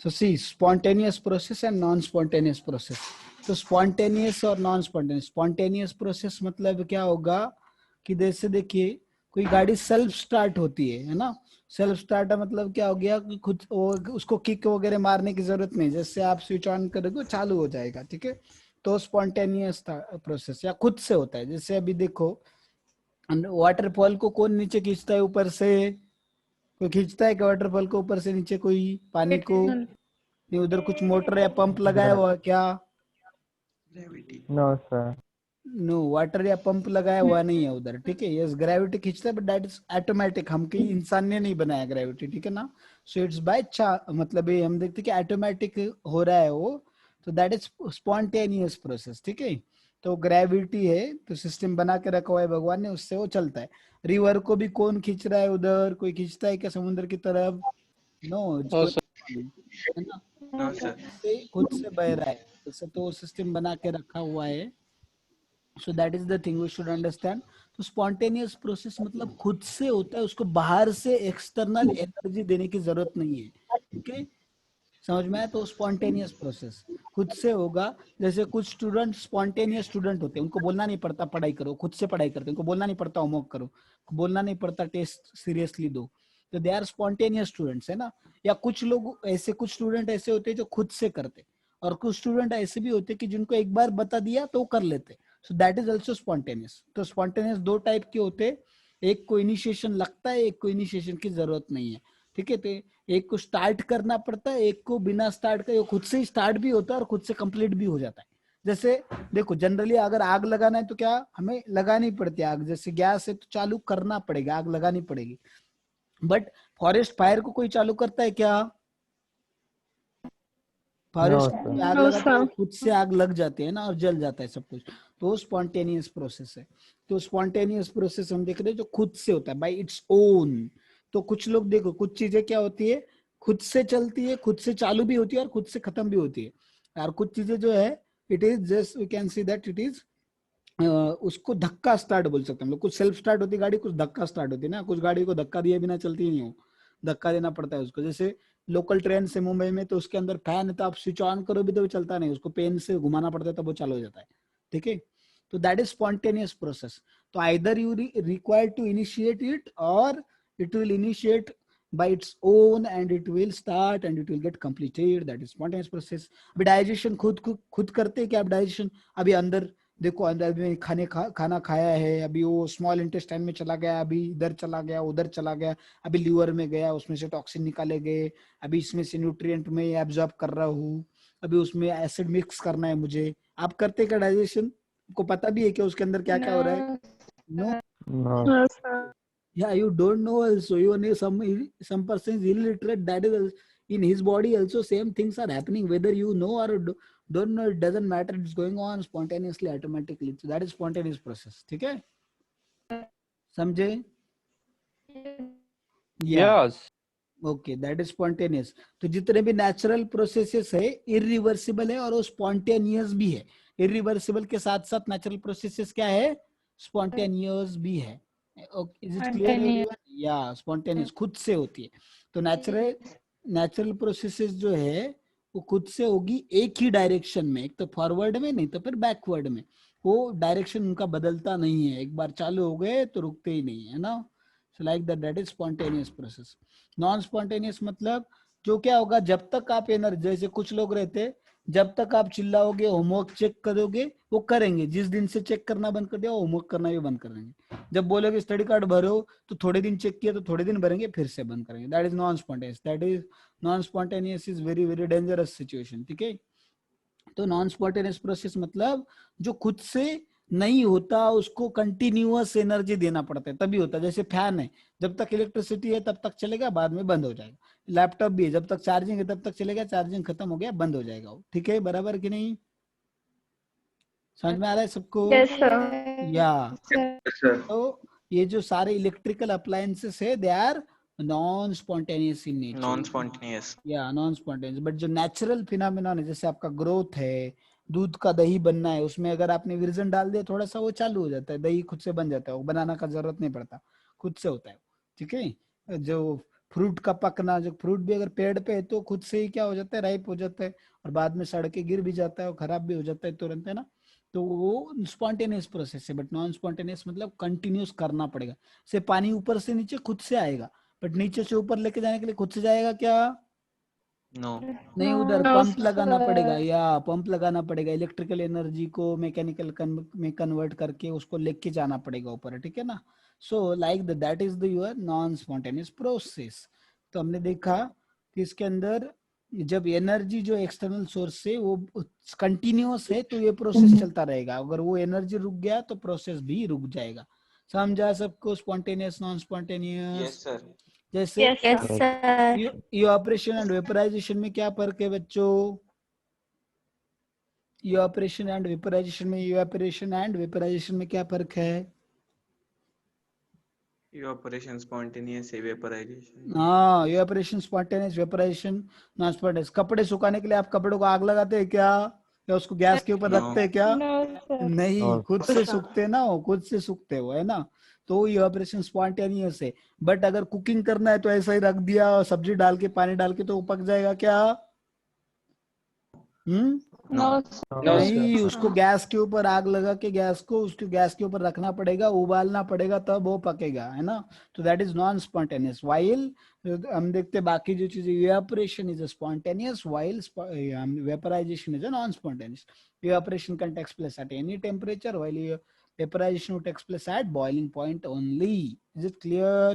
So see, spontaneous process and non-spontaneous process. तो spontaneous और non-spontaneous. Spontaneous process मतलब क्या होगा कि जैसे देखिए कोई गाड़ी सेल्फ स्टार्ट होती है ना. सेल्फ स्टार्ट मतलब क्या हो गया कि खुद उसको किक वगैरह मारने की जरूरत नहीं, जैसे आप स्विच ऑन करोगे चालू हो जाएगा. ठीक है, तो स्पॉन्टेनियस प्रोसेस या खुद से होता है. जैसे अभी देखो वाटरफॉल को कौन नीचे खींचता है ऊपर से? कोई खींचता है क्या वाटरफॉल को ऊपर से नीचे? कोई पानी को नहीं, उधर कुछ मोटर या पंप लगाया हुआ है क्या? No sir. नो, वाटर या पंप लगाया हुआ नहीं है उधर. ठीक है, यस ग्रेविटी खींचता है बट दैट इज ऑटोमेटिक. हम कहीं इंसान ने नहीं बनाया ग्रेविटी. ठीक है ना. सो इट्स बाय मतलब ये हम देखते हैं कि ऑटोमेटिक हो रहा है वो. तो दैट इज स्पॉन्टेनियस प्रोसेस. ठीक है, तो ग्रेविटी है तो सिस्टम बना के रखा हुआ है भगवान ने, उससे वो चलता है. रिवर को भी कौन खींच रहा है उधर? कोई खींचता है क्या समुद्र की तरफ? नो, है ना. खुद से बह रहा है. जैसे तो सिस्टम बना के रखा हुआ है. So that is the thing we should understand. तो स्पॉन्टेनियस प्रोसेस मतलब खुद से होता है, उसको बाहर से एक्सटर्नल एनर्जी देने की जरूरत नहीं है. ठीक है, समझ में आया? तो स्पॉन्टेनियस प्रोसेस खुद से होगा. जैसे कुछ स्टूडेंट स्पॉन्टेनियस स्टूडेंट होते हैं, उनको बोलना नहीं पड़ता पढ़ाई करो, खुद से पढ़ाई करते हैं. उनको बोलना नहीं पड़ता होमवर्क करो, बोलना नहीं पड़ता टेस्ट सीरियसली दो. तो दे आर स्पॉन्टेनियस स्टूडेंट्स, है ना. या कुछ लोग ऐसे, कुछ स्टूडेंट ऐसे होते हैं जो खुद से करते, और कुछ स्टूडेंट ऐसे भी होते हैं कि जिनको एक बार बता दिया तो कर लेते. सो दैट इज ऑल्सो स्पॉन्टेनियस. तो स्पॉन्टेनियस दो टाइप के होते हैं, एक को इनिशिएशन लगता है, एक को इनिशिएशन की जरूरत नहीं है. ठीक है, तो एक को स्टार्ट करना पड़ता है, एक को बिना स्टार्ट करे खुद से ही स्टार्ट भी होता है और खुद से कंप्लीट भी हो जाता है. जैसे देखो जनरली अगर आग लगाना है तो क्या हमें लगानी पड़ती है आग? जैसे गैस है तो चालू करना पड़ेगा, आग लगानी पड़ेगी. बट फॉरेस्ट फायर को कोई चालू करता है क्या? फॉरेस्ट में आग लगाते हैं, खुद से आग लग जाती है ना और जल जाता है सब कुछ. तो स्पॉन्टेनियस प्रोसेस है. तो स्पॉन्टेनियस प्रोसेस हम देख रहे हैं जो खुद से होता है बाय इट्स ओन. तो कुछ लोग देखो, कुछ चीजें क्या होती है खुद से चलती है, खुद से चालू भी होती है और खुद से खत्म भी होती है. और कुछ चीजें जो है it is just we can see that it is उसको धक्का स्टार्ट बोल सकते हैं हम लोग. कुछ सेल्फ स्टार्ट होती है गाड़ी, कुछ धक्का स्टार्ट होती है ना. कुछ गाड़ी को धक्का दिए बिना चलती नहीं हो, धक्का देना पड़ता है उसको. जैसे लोकल ट्रेन से मुंबई में, तो उसके अंदर फैन है तो आप स्विच ऑन करो भी तो वो चलता नहीं, उसको पेन से घुमाना पड़ता है तब वो चालू हो जाता है. ठीक है, तो दैट इज स्पॉन्टेनियस प्रोसेस. तो either you require to initiate it or it will initiate by its own and it will start and it will get completed. That is spontaneous process. अभी डाइजेशन खुद करते हैं क्या आप? Digestion अभी अंदर देखो, अंदर में खाना खाया है, अभी वो स्मॉल इंटेस्टाइन में चला गया, अभी इधर चला गया, उधर चला गया, अभी लीवर में गया, उसमें से टॉक्सिन निकाले गए, अभी इसमें से न्यूट्रिएंट में एब्जॉर्ब कर रहा हूँ, अभी उसमें एसिड मिक्स करना है मुझे. आप करते क्या डाइजेशन? आपको पता भी है कि उसके अंदर क्या क्या हो रहा है? No. No. Yeah, you don't know also. You know some person is illiterate. That is in his body also same things are happening. Whether you know or don't know, it doesn't matter. It's going on spontaneously, automatically. So that is spontaneous process. ठीक है? समझे? Yes. Okay, that is spontaneous. तो जितने भी natural processes है irreversible है और वो स्पॉन्टेनियस भी है. इरिवर्सिबल के साथ साथ नेचुरल प्रोसेसेस क्या है? स्पॉन्टेनियस भी है. Is it clear everyone? या स्पॉन्टेनियस खुद से होती है. तो नेचुरल प्रोसेसेस जो है वो खुद से होगी एक ही डायरेक्शन में, एक तो फॉरवर्ड में नहीं तो फिर बैकवर्ड में. वो डायरेक्शन उनका बदलता नहीं है, एक बार चालू हो गए तो रुकते ही नहीं है ना. So like that is spontaneous process. Non spontaneous मतलब जो क्या होगा जब तक आप एनर्जी, जैसे कुछ लोग रहते जब तक आप चिल्लाओगे होमवर्क चेक करोगे वो करेंगे, जिस दिन से चेक करना बंद कर दिया होमवर्क करना भी बंद कर देंगे. जब बोलोगे स्टडी कार्ड भरो तो थोड़े दिन चेक किया तो थोड़े दिन भरेंगे फिर से बंद करेंगे. That is non spontaneous. That is non spontaneous is very very dangerous situation. ठीक है, तो नॉन स्पॉन्टेनियस प्रोसेस मतलब जो खुद से नहीं होता, उसको कंटिन्यूअस एनर्जी देना पड़ता है तभी होता है. जैसे फैन है, जब तक इलेक्ट्रिसिटी है तब तक चलेगा, बाद में बंद हो जाएगा. लैपटॉप भी है, जब तक चार्जिंग है तब तक चलेगा, चार्जिंग खत्म हो गया बंद हो जाएगा. ठीक है, बराबर कि नहीं? समझ में आ रहा है सबको? Yes, sir. या Yes, sir. तो ये जो सारे इलेक्ट्रिकल अप्लायंसेस है they are non spontaneous in nature. Non-spontaneous. या नॉन स्पॉन्टेनियस. बट जो नेचुरल फिनोमेनन है, जैसे आपका ग्रोथ है, दूध का दही बनना है, उसमें अगर आपने विर्जन डाल दिया थोड़ा सा वो चालू हो जाता है, दही खुद से बन जाता है, वो बनाना का जरूरत नहीं पड़ता, खुद से होता है. ठीक है, जो फ्रूट का पकना, जो फ्रूट भी अगर पेड़ पे है तो खुद से ही क्या हो जाता है, राइप हो जाता है, और बाद में सड़ के गिर भी जाता है और खराब भी हो जाता है तुरंत, है ना। तो वो स्पॉन्टेनियस प्रोसेस है। बट नॉन स्पॉन्टेनियस मतलब कंटिन्यूस करना पड़ेगा। से पानी ऊपर से नीचे खुद से आएगा, बट नीचे से ऊपर लेके जाने के लिए खुद से जाएगा क्या? No. नहीं, उधर No, पंप लगाना sir. पड़ेगा, या पंप लगाना पड़ेगा, इलेक्ट्रिकल एनर्जी को मैकेनिकल में कन्वर्ट करके उसको लेके जाना पड़ेगा ऊपर, ठीक है ना। So like that is the your non spontaneous process. तो हमने देखा कि इसके अंदर जब एनर्जी जो एक्सटर्नल सोर्स से वो कंटिन्यूअस है तो ये प्रोसेस चलता रहेगा, अगर वो एनर्जी रुक गया तो प्रोसेस भी रुक जाएगा। समझा सबको? Spontaneous, non Yes, spontaneous. sir. जैसे Yes, Yes, sir. sir. Evaporation and vaporisation में क्या फर्क है बच्चों? इवापोरेशन एंड वेपराइजेशन में क्या फर्क है? Evaporation, spontaneous evaporation. हाँ, evaporation spontaneous, vaporisation non spontaneous. कपड़े सुखाने के लिए आप कपड़ों को आग लगाते हैं क्या, या उसको गैस के ऊपर No. रखते हैं क्या? No, sir. नहीं, No, खुद से सूखते ना, वो खुद से सूखते हो, है ना। तो इवापोरेशन स्पॉन्टेनियस है। बट अगर कुकिंग करना है तो ऐसा ही रख दिया, सब्जी डाल के पानी डाल के, तो वो पक जाएगा क्या? No. No, sir. No, नहीं, sir. उसको गैस के ऊपर आग लगा के उसको गैस के ऊपर रखना पड़ेगा, उबालना पड़ेगा, तब वो पकेगा, है ना। तो that is non spontaneous. While हम देखते बाकी जो चीजें, evaporation is a spontaneous, while vaporisation is a non spontaneous. Evaporation can takes place at any temperature, while vaporization will takes place at boiling point only. Is it clear?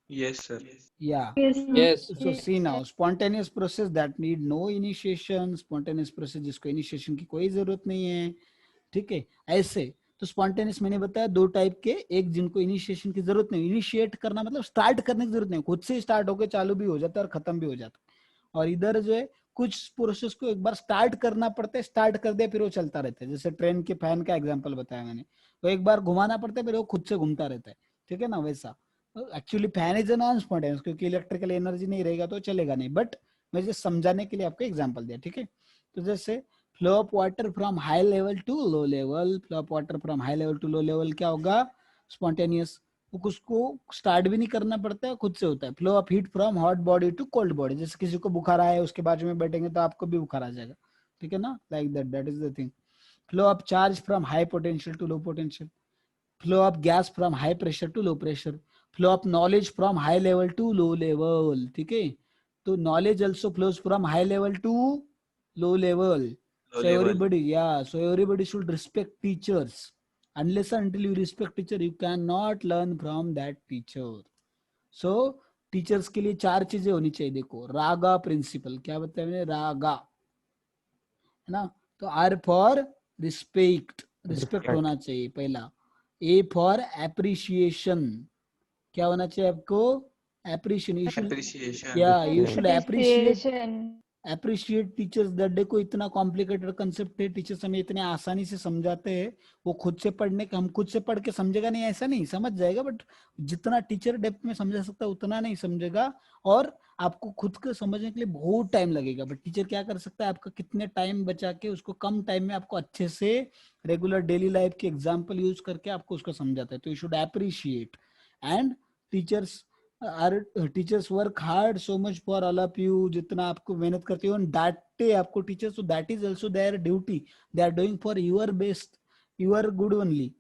Yes, sir. Yeah. Yes, sir. Yes. So see now, spontaneous process that need no initiation, spontaneous process जिसको initiation की कोई जरूरत नहीं है, ठीक है। ऐसे तो स्पॉन्टेनियस मैंने बताया दो टाइप के, एक जिनको इनिशिएशन की जरूरत नहीं, इनिशिएट करना मतलब स्टार्ट करने की जरूरत नहीं, खुद से स्टार्ट होकर चालू भी हो जाता है और खत्म भी हो जाता है। और इधर जो है कुछ प्रोसेस को एक बार स्टार्ट करना पड़ता है, स्टार्ट कर दिया फिर वो चलता रहता है। जैसे ट्रेन के फैन का एग्जांपल बताया मैंने, तो एक बार घुमाना पड़ता है फिर वो खुद से घूमता रहता है, ठीक है ना। वैसा actually fan is non spontaneous, क्योंकि इलेक्ट्रिकल एनर्जी नहीं रहेगा तो चलेगा नहीं, बट मैं जैसे समझाने के लिए आपको एग्जाम्पल दिया, ठीक है। तो जैसे flow of water from high level to low level, flow of water from high level to low level क्या होगा? स्पॉन्टेनियस। उसको स्टार्ट भी नहीं करना पड़ता है, खुद से होता है। Flow of heat from hot body to cold body, जैसे किसी को बुखार आया है उसके बाजू में बैठेंगे तो आपको भी बुखार आ जाएगा, ठीक है ना। Like that is the thing. Flow of charge from high potential to low potential, flow of gas from high pressure to low pressure, flow of knowledge from high level to low level, ठीक है। तो knowledge also flows from high level to low level. Low So level. everybody should respect teachers. Unless and until you respect teacher, you cannot learn from that teacher. So teachers के लिए चार चीजें होनी चाहिए। देखो, रागा प्रिंसिपल, क्या बताया मैंने? रागा, है ना। तो आर फॉर रिस्पेक्ट, रिस्पेक्ट होना चाहिए पहला। ए फॉर एप्रिशिएशन, क्या होना चाहिए आपको? Appreciation. Appreciation. You should appreciate Appreciation. Teachers that day. को इतना कॉम्प्लिकेटेड कंसेप्ट है, टीचर्स हमें इतने आसानी से समझाते हैं। वो खुद से पढ़ने का, हम खुद से पढ़ के समझेगा नहीं ऐसा नहीं, समझ जाएगा, बट जितना टीचर डेप्थ में समझा सकता है उतना नहीं समझेगा, और आपको खुद को समझने के लिए बहुत टाइम लगेगा। बट टीचर क्या कर सकता है, आपका कितने टाइम बचा के उसको कम टाइम में आपको अच्छे से रेगुलर डेली लाइफ के एग्जाम्पल यूज करके आपको उसको समझाता है। तो you should appreciate. And teachers work hard so much for all of you, जितना आपको मेहनत करते हो डांटे आपको teachers, so that is also their duty. They are doing for your best, your good only,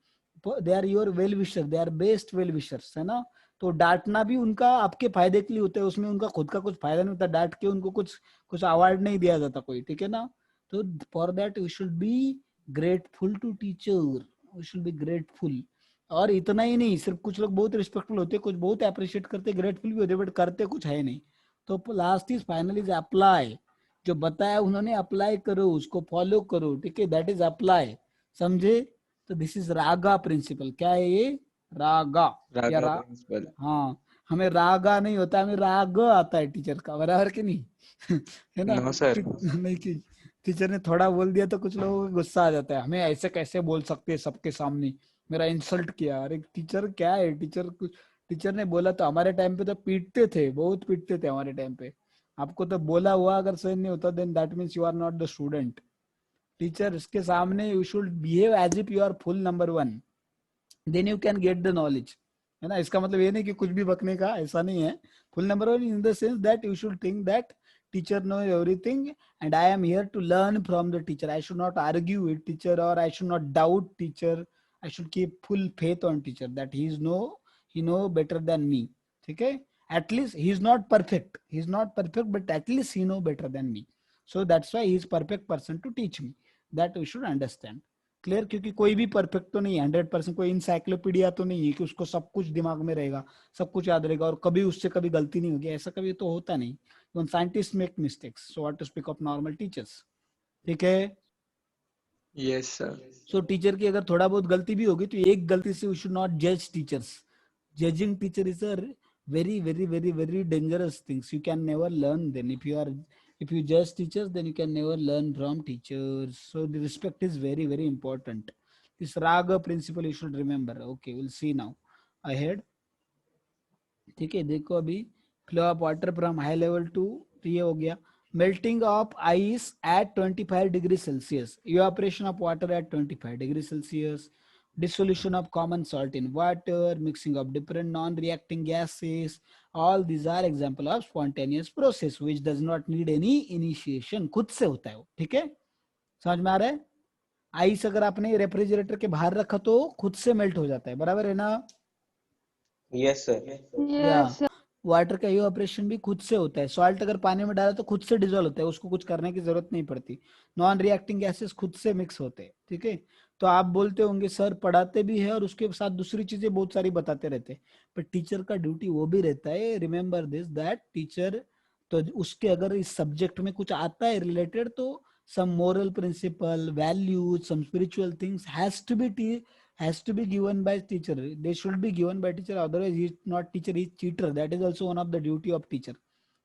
they are your well wisher, they are best well wishers, है ना। तो डांटना भी उनका आपके फायदे के लिए होता है, उसमें उनका खुद का कुछ फायदा नहीं होता। डांट के उनको कुछ अवार्ड नहीं दिया जाता कोई, ठीक है ना। तो for that we should be grateful to teacher, we should be grateful. और इतना ही नहीं, सिर्फ कुछ लोग बहुत रिस्पेक्टफुल होते, कुछ बहुत अप्रिशिएट करते, ग्रेटफुल भी होते, बट करते कुछ है नहीं। तो last is final is apply. जो बताया उन्होंने अप्लाई करो, उसको फॉलो करो, ठीक है, दैट इज अप्लाई। समझे? तो दिस इज रागा प्रिंसिपल। क्या है ये? रागा। या Raga principle. हाँ, हमें रागा नहीं होता, हमें राग आता है टीचर का, बराबर कि नहीं? है ना। No, sir. नहीं कि टीचर ने थोड़ा बोल दिया तो कुछ लोगों को गुस्सा आ जाता है, हमें ऐसे कैसे बोल सकते हैं सबके सामने, मेरा इंसल्ट किया। अरे टीचर क्या है, टीचर ने बोला तो हमारे टाइम पे तो पीटते थे, बहुत पीटते थे हमारे टाइम पे। आपको तो बोला हुआ अगर सही नहीं होता, then that means you are not the student. Teacher के सामने you should behave as if you are full number one, then you can get the knowledge. है ना। इसका मतलब ये नहीं कि कुछ भी बकने का, ऐसा नहीं है। Full number one in the sense that you should think that teacher know everything and I am here to learn from the teacher. I should not argue with teacher or I should not doubt teacher. I should keep full faith on teacher that he know better than me. ठीक है, at least he is not perfect, but at least he know better than me. So that's why he is perfect person to teach me. That we should understand. Clear, क्योंकि कोई भी perfect तो नहीं है, 100%। कोई encyclopedia तो नहीं है कि उसको सब कुछ दिमाग में रहेगा, सब कुछ याद रहेगा और कभी उससे कभी गलती नहीं होगी, ऐसा कभी तो होता नहीं। When scientists make mistakes, so what to speak of normal teachers? ठीक है। Yes, sir. सो टीचर की अगर थोड़ा बहुत गलती भी होगी तो एक गलती से वी शुड नॉट जज teachers. Judging teacher is a very very very very dangerous things. You can never learn then if you judge teachers, then you can never learn from teachers. So the respect is very very important. This raga principle you should remember. Okay, we'll see now ahead. ठीक है, देखो अभी flow of water from high level to, ये हो गया melting of ice at 25 degree Celsius, evaporation of water at 25 degree Celsius, dissolution of common salt in water, mixing of different non-reacting gases. All these are example of spontaneous process which does not need any initiation. खुद से होता है वो, ठीक है, समझ में आ रहा है। आइस अगर आपने रेफ्रिजरेटर के बाहर रखा तो खुद से मेल्ट हो जाता है, बराबर है ना। Yes, sir. Yes, sir. Water का इवापोरेशन भी खुद से होता है। सॉल्ट अगर पानी में डाला तो खुद से डिजोल्व होता है, उसको कुछ करने की जरूरत नहीं पड़ती। नॉन रिएक्टिंग गैसेस खुद से मिक्स होते हैं, ठीक है। तो आप बोलते होंगे सर पढ़ाते भी है और उसके साथ दूसरी चीजें बहुत सारी बताते रहते हैं, पर टीचर का ड्यूटी वो भी रहता है। रिमेम्बर दिस दैट टीचर, तो उसके अगर इस सब्जेक्ट में कुछ आता है रिलेटेड तो some moral principle, values, some spiritual things has to be given by teacher. They should be given by teacher, otherwise he is not teacher, he is cheater. That is also one of the duty of teacher.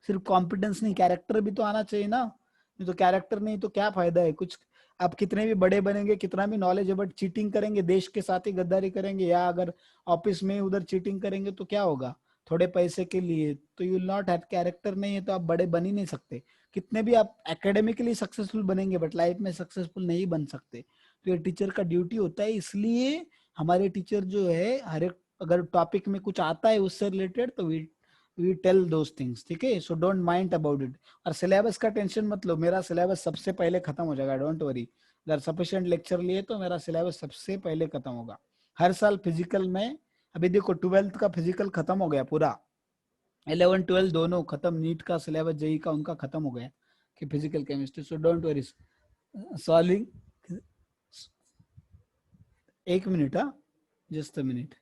सिर्फ competence नहीं, character भी तो आना चाहिए ना। नहीं तो character नहीं तो क्या फायदा है कुछ। आप कितने भी बड़े बनेंगे, कितना भी नॉलेज है, बट चीटिंग करेंगे, देश के साथ ही गद्दारी करेंगे, या अगर ऑफिस में उधर चीटिंग करेंगे तो क्या होगा, थोड़े पैसे के लिए, तो you will not have character नहीं है तो आप बड़े बन ही नहीं सकते। कितने भी आप एकेडमिकली सक्सेसफुल बनेंगे बट लाइफ में सक्सेसफुल नहीं बन सकते। तो ये टीचर का ड्यूटी होता है। इसलिए हमारे टीचर जो है हर एक अगर टॉपिक में कुछ आता है उससे रिलेटेड तो वी टेल दोस थिंग्स, ठीक है। So don't mind about it. और सिलेबस का टेंशन मत लो, मेरा सिलेबस सबसे पहले खत्म हो जाएगा, डोंट वरी। अगर सफिशिएंट लेक्चर लिए तो मेरा सिलेबस सबसे पहले खत्म होगा। हर साल फिजिकल में, अभी देखो 12th का फिजिकल खत्म हो गया पूरा, 11 12 दोनों खत्म, नीट का सिलेबस जेई का उनका खत्म हो गया कि physical chemistry. So don't worry, solving. एक मिनट, हाँ, just a minute.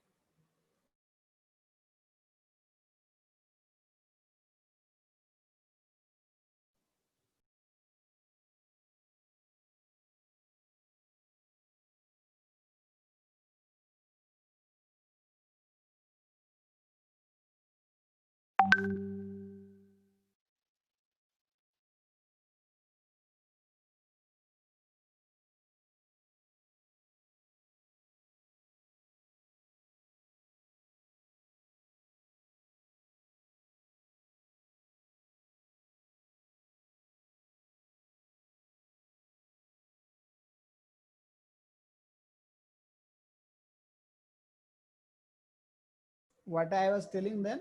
What I was telling then,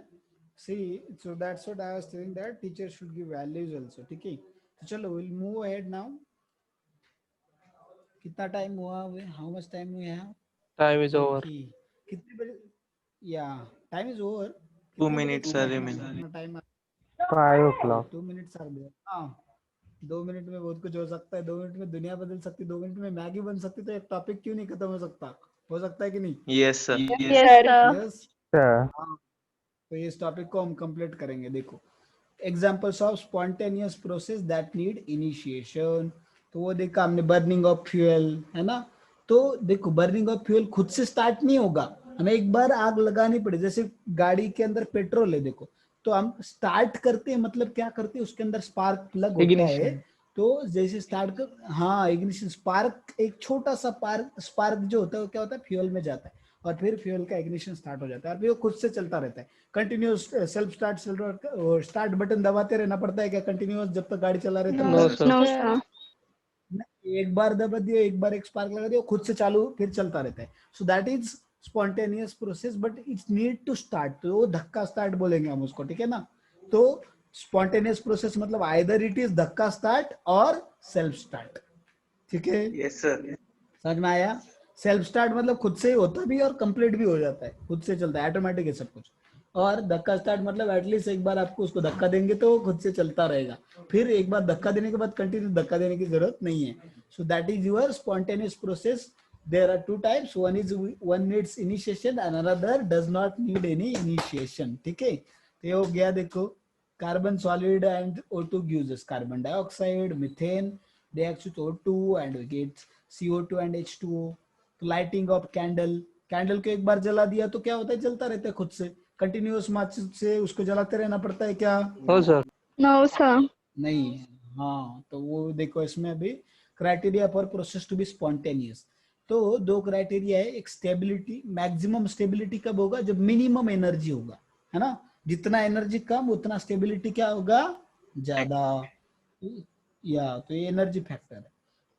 see, so that's what I was telling, that teacher should give values also, ठीक है। तो चलो we'll move ahead now. कितना time हुआ, how much time we have? Time is over. Okay. कितने बजे, yeah, time is over. 2 minutes are remaining. Time 5 o'clock. 2 minutes are there. हाँ, 2 minute में बहुत कुछ हो सकता है, 2 मिनट में दुनिया बदल सकती है, 2 मिनट में मैगी बन सकती, तो एक टॉपिक क्यों नहीं खत्म हो सकता है कि नहीं। Yes, sir. Yes, sir. Yes, Sir. तो इस टॉपिक को हम कंप्लीट करेंगे। देखो examples of spontaneous process that need initiation, तो वो देखा हमने, बर्निंग ऑफ फ्यूल, है ना। तो देखो बर्निंग ऑफ फ्यूल खुद से स्टार्ट नहीं होगा, हमें एक बार आग लगानी पड़े। जैसे गाड़ी के अंदर पेट्रोल है, देखो, तो हम स्टार्ट करते हैं, मतलब क्या करते हैं, उसके अंदर स्पार्क प्लग होता है, तो जैसे स्टार्ट कर, हाँ, इग्निशन स्पार्क, एक छोटा सा स्पार्क जो होता है वो क्या होता है, फ्यूल में जाता है और फिर फ्यूल का इग्निशन स्टार्ट हो जाता है और फिर वो खुद से चलता रहता है। कंटिन्यूअस सेल्फ स्टार्ट बटन दबाते रहना पड़ता है क्या कंटिन्यूअस जब तक गाड़ी चला रहे No, तब? sir. No, sir. एक बार दबा दियो, एक बार एक स्पार्क लगा दियो, खुद से चालू फिर चलता रहता है। So that is spontaneous process but it's need to start, तो वो धक्का स्टार्ट बोलेंगे हम उसको, ठीक है ना। तो स्पॉन्टेनियस प्रोसेस मतलब आइदर इट इज धक्का स्टार्ट और सेल्फ स्टार्ट, ठीक है। Yes, sir. समझ में आया? सेल्फ स्टार्ट मतलब खुद से ही होता भी और कंप्लीट भी हो जाता है, खुद से चलता है, ऑटोमेटिक है सब कुछ। और धक्का स्टार्ट मतलब एटलीस्ट एक बार आपको उसको धक्का देंगे तो वो खुद से चलता रहेगा, फिर एक बार धक्का देने के बाद कंटिन्यू धक्का देने की जरूरत नहीं है। So that is your spontaneous process. There are two types, one needs initiation and another does not need any initiation, ठीक है। तो ये हो गया, देखो carbon solid and O2 gives us carbon dioxide, methane reacts with O2 and we get CO2 and H2O. तो lighting of candle, candle को एक बार जला दिया तो क्या होता है, जलता रहता है खुद से, कंटिन्यूअस माचिस से उसको जलाते रहना पड़ता है क्या? हो सर। No, sir. नहीं। हाँ, तो वो देखो इसमें अभी criteria for process to be spontaneous, तो दो क्राइटेरिया है, एक स्टेबिलिटी, मैक्सिमम स्टेबिलिटी कब होगा, जब मिनिमम एनर्जी होगा, है ना। जितना एनर्जी कम उतना स्टेबिलिटी क्या होगा, ज्यादा, या तो ये एनर्जी फैक्टर है।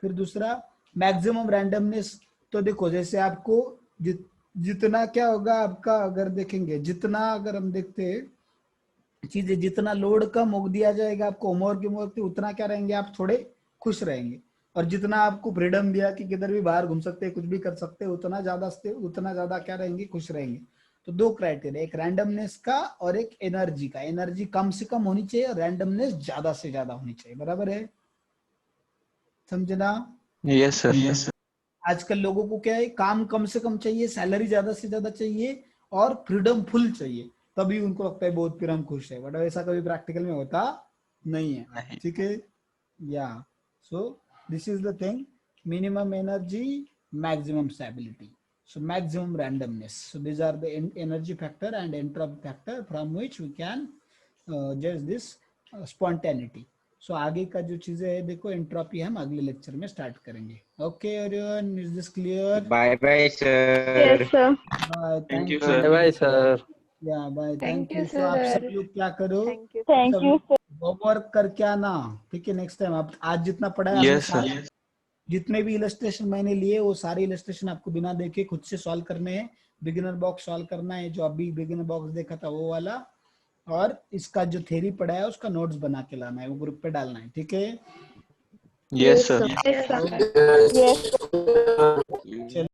फिर दूसरा मैक्सिमम रैंडमनेस, तो देखो जैसे आपको जितना क्या होगा आपका, अगर देखेंगे जितना, अगर हम देखते हैं चीजें, जितना लोड कम हो दिया जाएगा आपको होमवर्क के होमवर्क, उतना क्या रहेंगे आप, थोड़े खुश रहेंगे। और जितना आपको फ्रीडम दिया कि किधर भी बाहर घूम सकते हैं, कुछ भी कर सकते हैं, उतना ज्यादा क्या रहेंगे, खुश रहेंगे। तो दो क्राइटेरिया, एक रैंडमनेस का और एक एनर्जी का। एनर्जी कम से कम होनी चाहिए और रैंडमनेस ज्यादा से ज्यादा होनी चाहिए, बराबर है, समझना? Yes, sir. Yes, sir. आजकल लोगों को क्या है, काम कम से कम चाहिए, सैलरी ज्यादा से ज्यादा चाहिए और फ्रीडम फुल चाहिए, तभी उनको लगता है बहुत फिर हम खुश है, बट ऐसा कभी प्रैक्टिकल में होता नहीं है, नहीं। ठीक है। या so this is the thing, minimum energy, maximum stability, so maximum randomness, so these are the energy factor and entropy factor from which we can judge this spontaneity. so आगे का जो चीजें है देखो, एंट्रोपी हम अगले लेक्चर में start करेंगे। Okay everyone, is this clear? Bye bye, sir. Yes, sir. Bye, Thank you, thank sir. Bye bye sir. या bye, Thank thank you, you. तो आप सब sir. लोग क्या करो, Thank you. Thank you, sir. Homework करके आना, ठीक है। नेक्स्ट टाइम आप आज जितना पढ़ा है, Yes, sir. जितने भी इलस्ट्रेशन मैंने लिए वो सारे इलस्ट्रेशन आपको बिना देखे खुद से सॉल्व करने हैं, बिगिनर बॉक्स सॉल्व करना है, जो अभी बिगिनर बॉक्स देखा था वो वाला, और इसका जो थ्योरी पढ़ा है उसका नोट्स बना के लाना है, वो ग्रुप पे डालना है, ठीक है। Yes, sir. Yes, sir. चलिए। Yes.